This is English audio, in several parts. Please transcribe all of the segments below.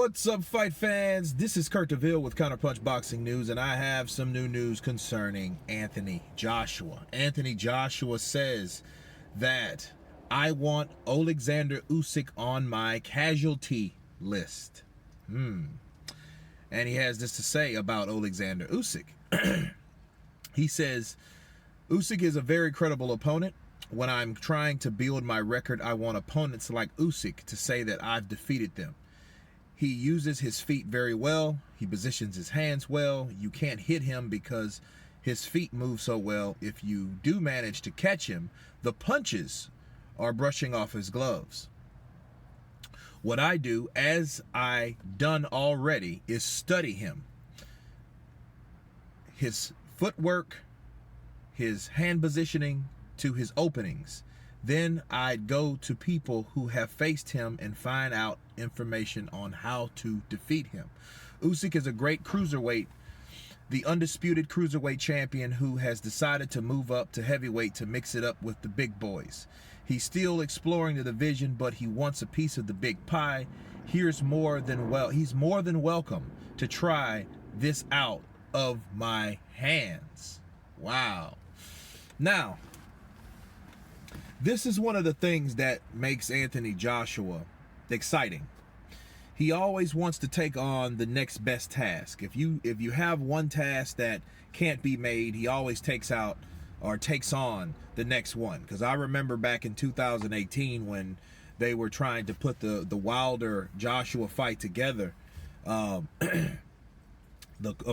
What's up, fight fans? This is Kurt DeVille with Counterpunch Boxing News, and I have some new news concerning Anthony Joshua. Anthony Joshua says that I want Oleksandr Usyk on my casualty list. And he has this to say about Oleksandr Usyk. He says, Usyk is a very credible opponent. When I'm trying to build my record, I want opponents like Usyk to say that I've defeated them. He uses his feet very well. He positions his hands well. You can't hit him because his feet move so well. If you do manage to catch him, the punches are brushing off his gloves. What I do, as I done already, is study him. His footwork, his hand positioning to his openings. Then I'd go to people who have faced him and find out information on how to defeat him. Usyk is a great cruiserweight, the undisputed cruiserweight champion who has decided to move up to heavyweight to mix it up with the big boys. He's still exploring the division, but he wants a piece of the big pie. He's more than welcome to try this out of my hands. Wow. Now, this is one of the things that makes Anthony Joshua exciting. He always wants to take on the next best task. If you have one task that can't be made, he always takes on the next one. Because I remember back in 2018 when they were trying to put the Wilder Joshua fight together. Of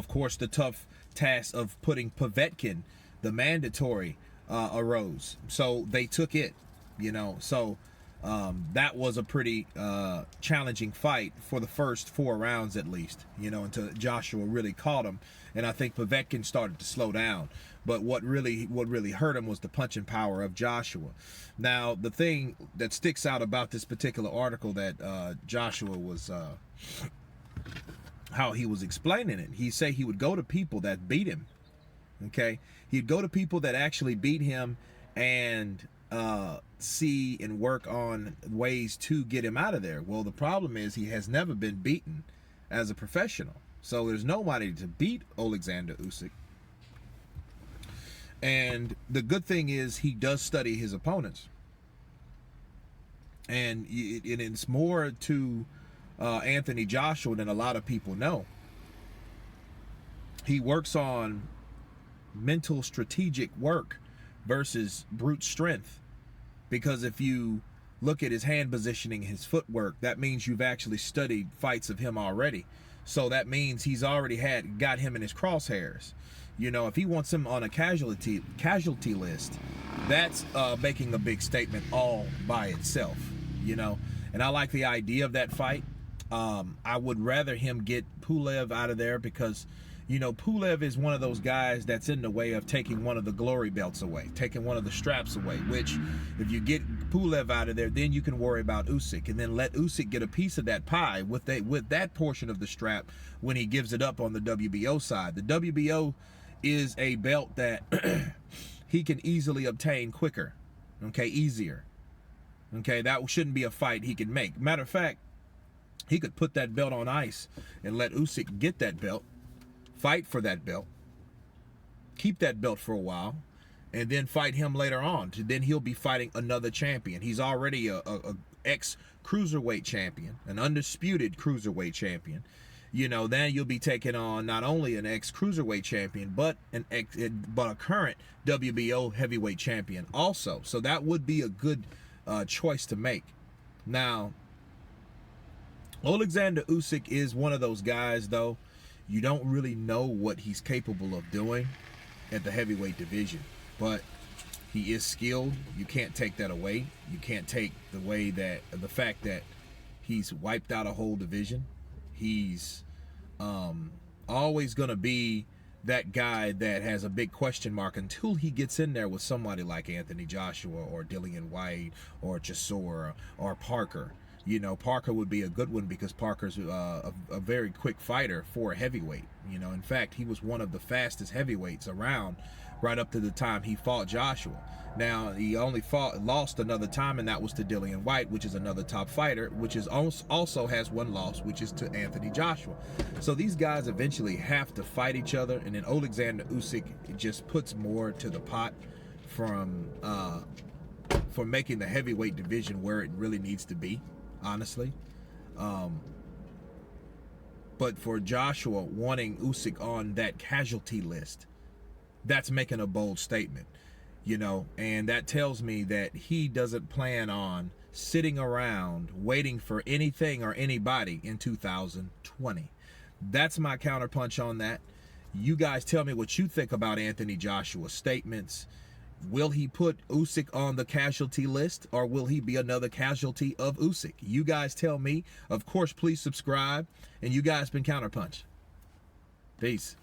course, the tough task of putting Povetkin, the mandatory, arose. So they took it, so that was a pretty challenging fight for the first 4 rounds at least, until Joshua really caught him, and I think Povetkin started to slow down. But what really hurt him was the punching power of Joshua. Now, the thing that sticks out about this particular article that Joshua was how he was explaining it, he said he would go to people that beat him. Okay, he'd go to people that actually beat him and see and work on ways to get him out of there. Well, the problem is he has never been beaten as a professional, so there's nobody to beat Oleksandr Usyk. And the good thing is he does study his opponents, and it's more to Anthony Joshua than a lot of people know. He works on mental strategic work versus brute strength, because if you look at his hand positioning, his footwork, that means you've actually studied fights of him already. So that means he's already got him in his crosshairs. If he wants him on a casualty list, that's making a big statement all by itself. And I like the idea of that fight. I would rather him get Pulev out of there, because Pulev is one of those guys that's in the way of taking one of the glory belts away, taking one of the straps away, which if you get Pulev out of there, then you can worry about Usyk, and then let Usyk get a piece of that pie with that portion of the strap when he gives it up on the WBO side. The WBO is a belt that he can easily obtain quicker, easier. That shouldn't be a fight he can make. Matter of fact, he could put that belt on ice and let Usyk get that belt, fight for that belt, keep that belt for a while, and then fight him later on. Then he'll be fighting another champion. He's already a ex-cruiserweight champion, an undisputed cruiserweight champion. Then you'll be taking on not only an ex-cruiserweight champion, but a current WBO heavyweight champion also. So that would be a good choice to make. Now, Oleksandr Usyk is one of those guys, though, you don't really know what he's capable of doing at the heavyweight division, but he is skilled. You can't take that away. You can't take the fact that he's wiped out a whole division. He's always going to be that guy that has a big question mark until he gets in there with somebody like Anthony Joshua or Dillian White or Chisora or Parker. Parker would be a good one, because Parker's a very quick fighter for a heavyweight. In fact, he was one of the fastest heavyweights around right up to the time he fought Joshua. Now, he only lost another time, and that was to Dillian Whyte, which is another top fighter, which is also has one loss, which is to Anthony Joshua. So these guys eventually have to fight each other, and then Oleksandr Usyk just puts more to the pot from for making the heavyweight division where it really needs to be, honestly. But for Joshua wanting Usyk on that casualty list, that's making a bold statement. You know, and that tells me that he doesn't plan on sitting around waiting for anything or anybody in 2020. That's my counterpunch on that. You guys tell me what you think about Anthony Joshua's statements. Will he put Usyk on the casualty list, or will he be another casualty of Usyk? You guys tell me. Of course, please subscribe. And you guys been Counterpunch. Peace.